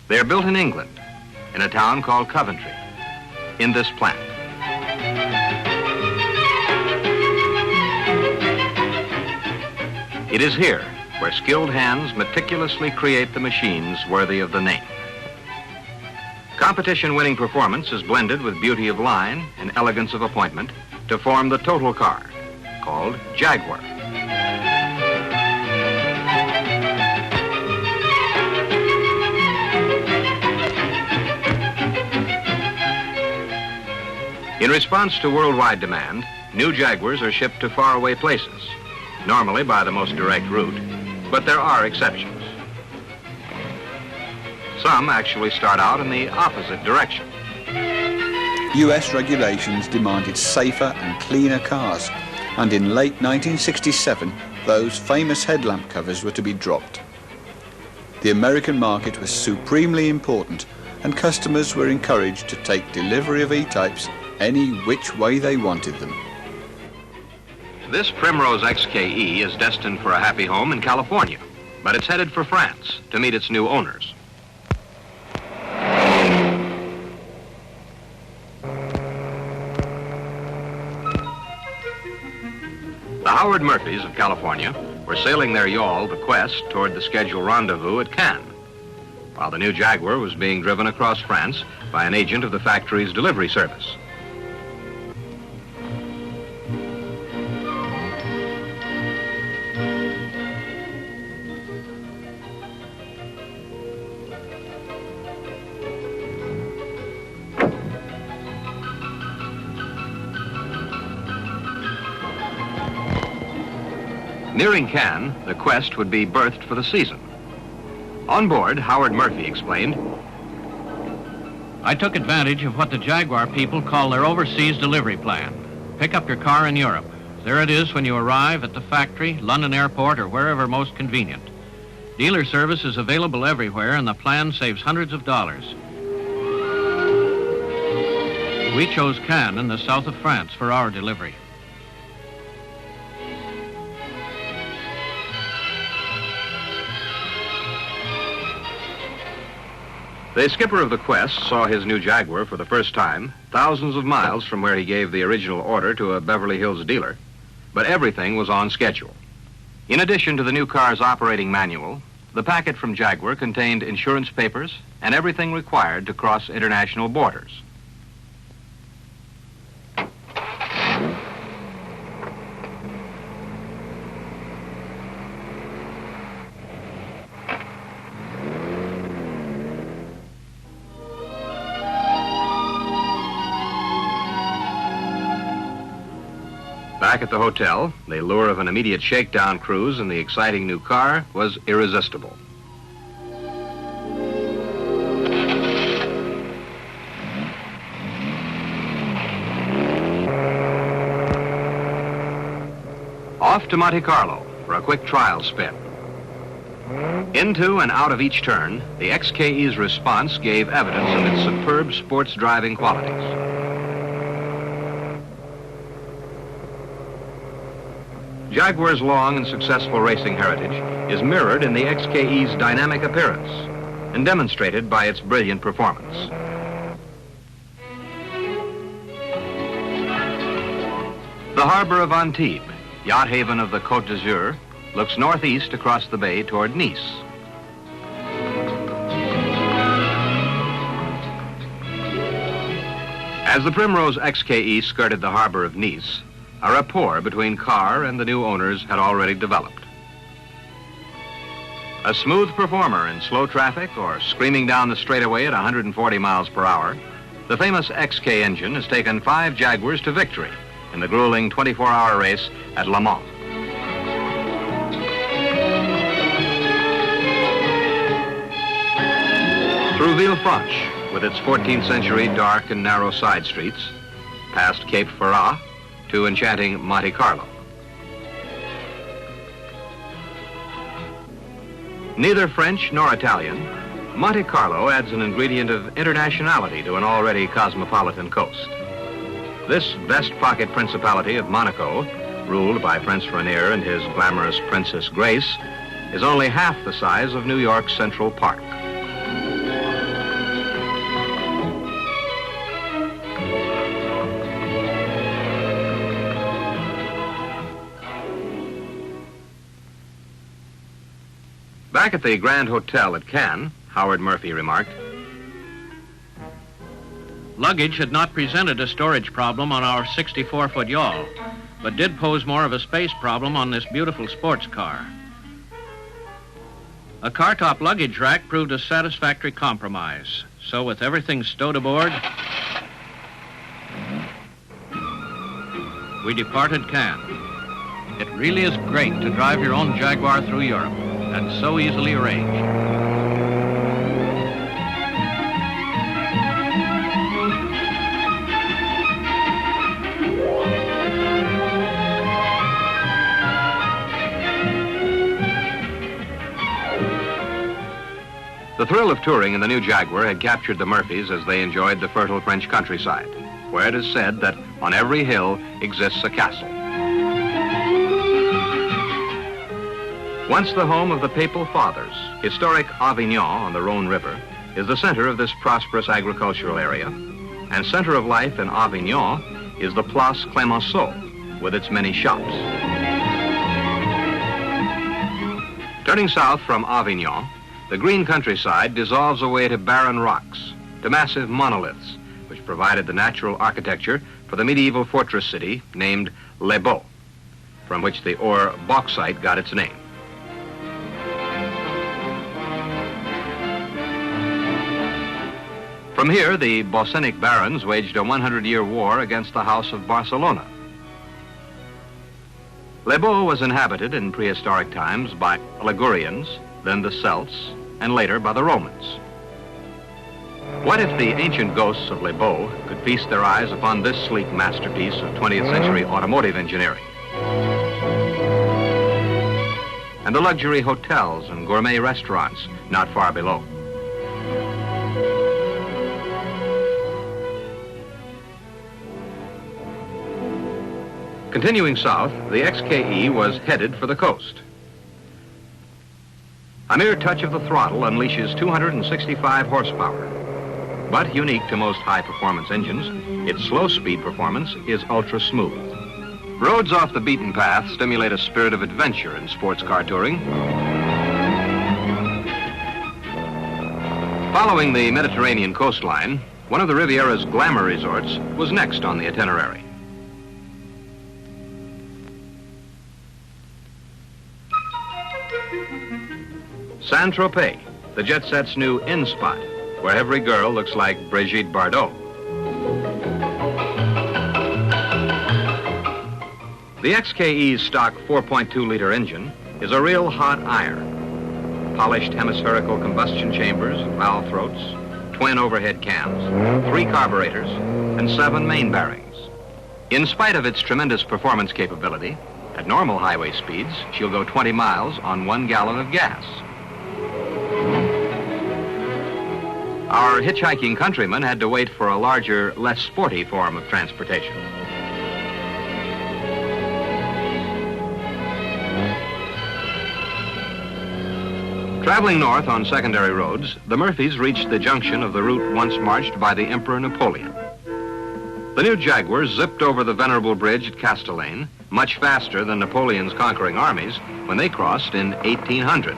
They're built in England, in a town called Coventry, in this plant. It is here where skilled hands meticulously create the machines worthy of the name. Competition-winning performance is blended with beauty of line and elegance of appointment to form the total car, called Jaguar. In response to worldwide demand, new Jaguars are shipped to faraway places, normally by the most direct route, but there are exceptions. Some actually start out in the opposite direction. US regulations demanded safer and cleaner cars, and in late 1967, those famous headlamp covers were to be dropped. The American market was supremely important, and customers were encouraged to take delivery of E-Types any which way they wanted them. This Primrose XKE is destined for a happy home in California, but it's headed for France to meet its new owners. The Howard Murphys of California were sailing their yawl, the Quest, toward the scheduled rendezvous at Cannes, while the new Jaguar was being driven across France by an agent of the factory's delivery service. Nearing Cannes, the Quest would be berthed for the season. On board, Howard Murphy explained, I took advantage of what the Jaguar people call their overseas delivery plan. Pick up your car in Europe. There it is when you arrive at the factory, London airport, or wherever most convenient. Dealer service is available everywhere, and the plan saves hundreds of dollars. We chose Cannes in the south of France for our delivery. The skipper of the Quest saw his new Jaguar for the first time, thousands of miles from where he gave the original order to a Beverly Hills dealer, but everything was on schedule. In addition to the new car's operating manual, the packet from Jaguar contained insurance papers and everything required to cross international borders. Back at the hotel, the lure of an immediate shakedown cruise in the exciting new car was irresistible. Off to Monte Carlo for a quick trial spin. Into and out of each turn, the XKE's response gave evidence of its superb sports driving qualities. Jaguar's long and successful racing heritage is mirrored in the XKE's dynamic appearance and demonstrated by its brilliant performance. The harbor of Antibes, yacht haven of the Côte d'Azur, looks northeast across the bay toward Nice. As the Primrose XKE skirted the harbor of Nice, a rapport between car and the new owners had already developed. A smooth performer in slow traffic or screaming down the straightaway at 140 miles per hour, the famous XK engine has taken 5 Jaguars to victory in the grueling 24-hour race at Le Mans. Through Villefranche, with its 14th century dark and narrow side streets, past Cape Ferrat, to enchanting Monte Carlo. Neither French nor Italian, Monte Carlo adds an ingredient of internationality to an already cosmopolitan coast. This vest pocket principality of Monaco ruled by Prince Rainier and his glamorous Princess Grace, is only half the size of New York's Central Park. Back at the Grand Hotel at Cannes, Howard Murphy remarked, Luggage had not presented a storage problem on our 64-foot yawl, but did pose more of a space problem on this beautiful sports car. A car-top luggage rack proved a satisfactory compromise. So with everything stowed aboard, we departed Cannes. It really is great to drive your own Jaguar through Europe, and so easily arranged. The thrill of touring in the new Jaguar had captured the Murphys as they enjoyed the fertile French countryside, where it is said that on every hill exists a castle. Once the home of the Papal Fathers, historic Avignon on the Rhone River is the center of this prosperous agricultural area, and center of life in Avignon is the Place Clemenceau with its many shops. Turning south from Avignon, the green countryside dissolves away to barren rocks, to massive monoliths, which provided the natural architecture for the medieval fortress city named Les Baux, from which the ore bauxite got its name. From here, the Bosenic barons waged a 100-year war against the House of Barcelona. Les Baux was inhabited in prehistoric times by Ligurians, then the Celts, and later by the Romans. What if the ancient ghosts of Les Baux could feast their eyes upon this sleek masterpiece of 20th century automotive engineering? And the luxury hotels and gourmet restaurants not far below. Continuing south, the XKE was headed for the coast. A mere touch of the throttle unleashes 265 horsepower. But unique to most high-performance engines, its slow-speed performance is ultra-smooth. Roads off the beaten path stimulate a spirit of adventure in sports car touring. Following the Mediterranean coastline, one of the Riviera's glamour resorts was next on the itinerary. Saint-Tropez, the jet set's new in spot, where every girl looks like Brigitte Bardot. The XKE's stock 4.2-liter engine is a real hot iron. Polished hemispherical combustion chambers, valve throats, twin overhead cams, 3 carburetors, and 7 main bearings. In spite of its tremendous performance capability, at normal highway speeds, she'll go 20 miles on 1 gallon of gas. Our hitchhiking countrymen had to wait for a larger, less sporty form of transportation. Traveling north on secondary roads, the Murphys reached the junction of the route once marched by the Emperor Napoleon. The new Jaguar zipped over the venerable bridge at Castellane much faster than Napoleon's conquering armies when they crossed in 1800.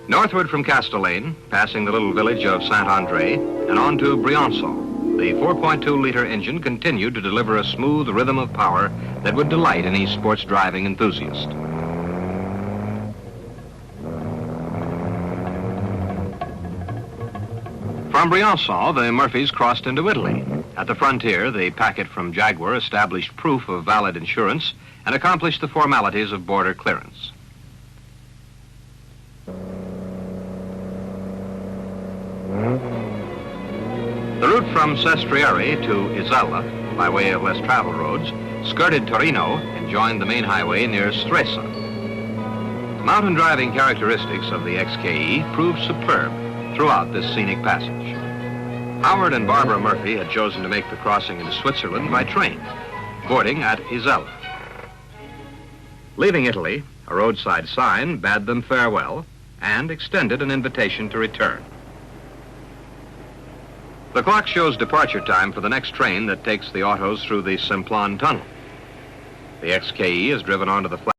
Northward from Castellane, passing the little village of Saint-André, and on to Briançon, the 4.2-liter engine continued to deliver a smooth rhythm of power that would delight any sports driving enthusiast. From Briançon, the Murphys crossed into Italy. At the frontier, the packet from Jaguar established proof of valid insurance and accomplished the formalities of border clearance. The route from Sestriere to Isella, by way of less traveled roads, skirted Torino and joined the main highway near Stresa. Mountain driving characteristics of the XKE proved superb throughout this scenic passage. Howard and Barbara Murphy had chosen to make the crossing into Switzerland by train, boarding at Isella. Leaving Italy, a roadside sign bade them farewell and extended an invitation to return. The clock shows departure time for the next train that takes the autos through the Simplon Tunnel. The XKE is driven onto the